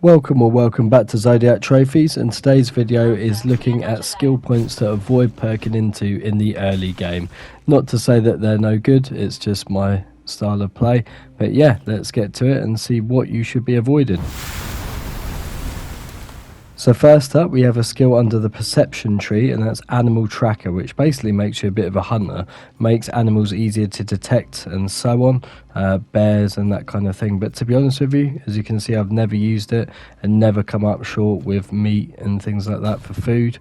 Welcome back to Zodiac Trophies, and today's video is looking at skill points to avoid perking into in the early game. Not to say that they're no good, it's just my style of play, but yeah, let's get to it and see what you should be avoiding. So first up, we have a skill under the perception tree, and that's animal tracker, which basically makes you a bit of a hunter, makes animals easier to detect and so on, bears and that kind of thing. But to be honest with you, as you can see, I've never used it and never come up short with meat and things like that for food.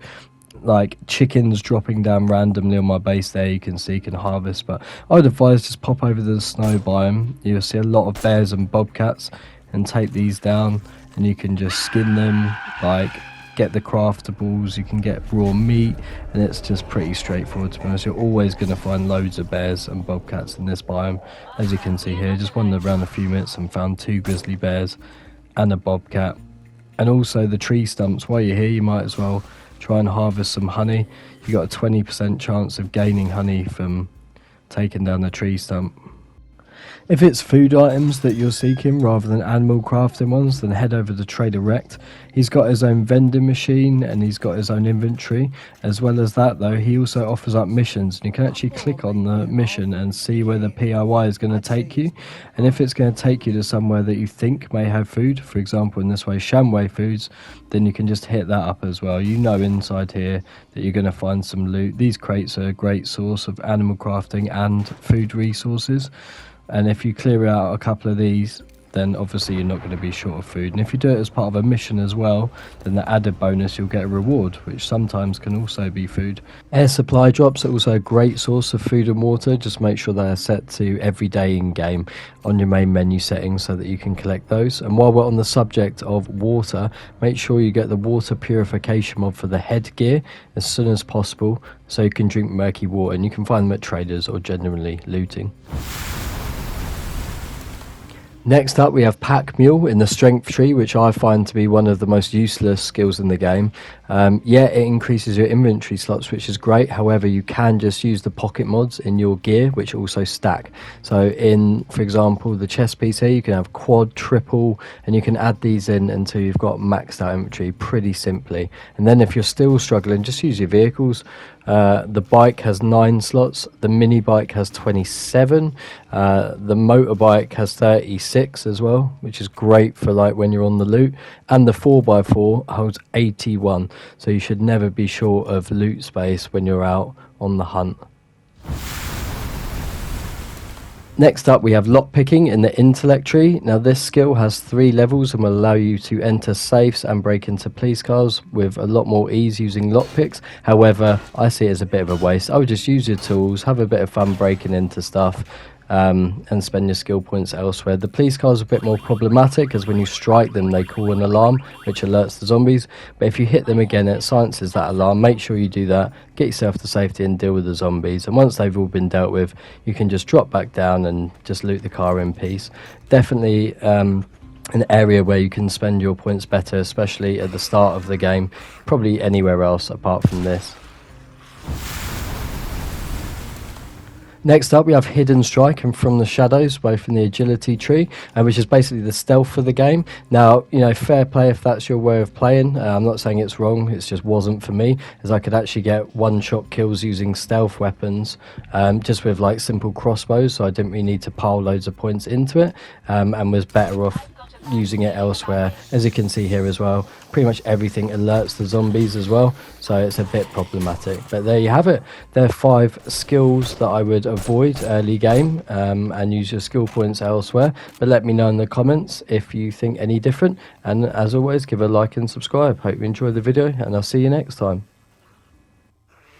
Like chickens dropping down randomly on my base there, you can see you can harvest, but I would advise just pop over to the snow biome. You'll see a lot of bears and bobcats, and take these down, and you can just skin them, like get the craftables, you can get raw meat, and it's just pretty straightforward. To be honest, you're always going to find loads of bears and bobcats in this biome. As you can see here, just wandered around a few minutes and found 2 grizzly bears and a bobcat. And also the tree stumps, while you're here you might as well try and harvest some honey. You got a 20% chance of gaining honey from taking down the tree stump. If it's food items that you're seeking rather than animal crafting ones, then head over to Trader Rect. He's got his own vending machine and he's got his own inventory. As well as that though, he also offers up missions, and you can actually click on the mission and see where the POI is going to take you. And if it's going to take you to somewhere that you think may have food, for example in this way Shamway Foods, then you can just hit that up as well. You know inside here that you're going to find some loot. These crates are a great source of animal crafting and food resources. And if you clear out a couple of these, then obviously you're not going to be short of food. And if you do it as part of a mission as well, then the added bonus, you'll get a reward, which sometimes can also be food. Air supply drops are also a great source of food and water. Just make sure they are set to every day in game on your main menu settings so that you can collect those. And while we're on the subject of water, make sure you get the water purification mod for the headgear as soon as possible, so you can drink murky water, and you can find them at traders or generally looting. Next up, we have Pack Mule in the strength tree, which I find to be one of the most useless skills in the game. Yeah, it increases your inventory slots, which is great. However, you can just use the pocket mods in your gear, which also stack. So in, for example, the chest piece here, you can have quad, triple, and you can add these in until you've got maxed out inventory pretty simply. And then if you're still struggling, just use your vehicles. The bike has 9 slots, the mini bike has 27, the motorbike has 36 as well, which is great for like when you're on the loot, and the 4x4 holds 81, so you should never be short of loot space when you're out on the hunt. Next up, we have lockpicking in the intellect tree. Now this skill has 3 levels and will allow you to enter safes and break into police cars with a lot more ease using lockpicks. However, I see it as a bit of a waste. I would just use your tools, have a bit of fun breaking into stuff, and spend your skill points elsewhere. The police cars are a bit more problematic, as when you strike them they call an alarm which alerts the zombies, but if you hit them again it silences that alarm. Make sure you do that, get yourself to safety and deal with the zombies, and once they've all been dealt with you can just drop back down and just loot the car in peace. Definitely an area where you can spend your points better, especially at the start of the game, probably anywhere else apart from this. Next up, we have Hidden Strike and From the Shadows, both in the agility tree, which is basically the stealth for the game. Now, you know, fair play if that's your way of playing. I'm not saying it's wrong, it just wasn't for me, as I could actually get one-shot kills using stealth weapons, just with like simple crossbows, so I didn't really need to pile loads of points into it, and was better off using it elsewhere. As you can see here as well, pretty much everything alerts the zombies as well, so it's a bit problematic. But there you have it. There are 5 skills that I would avoid early game, and use your skill points elsewhere. But let me know in the comments if you think any different, and as always, give a like and subscribe. Hope you enjoyed the video, and I'll see you next time.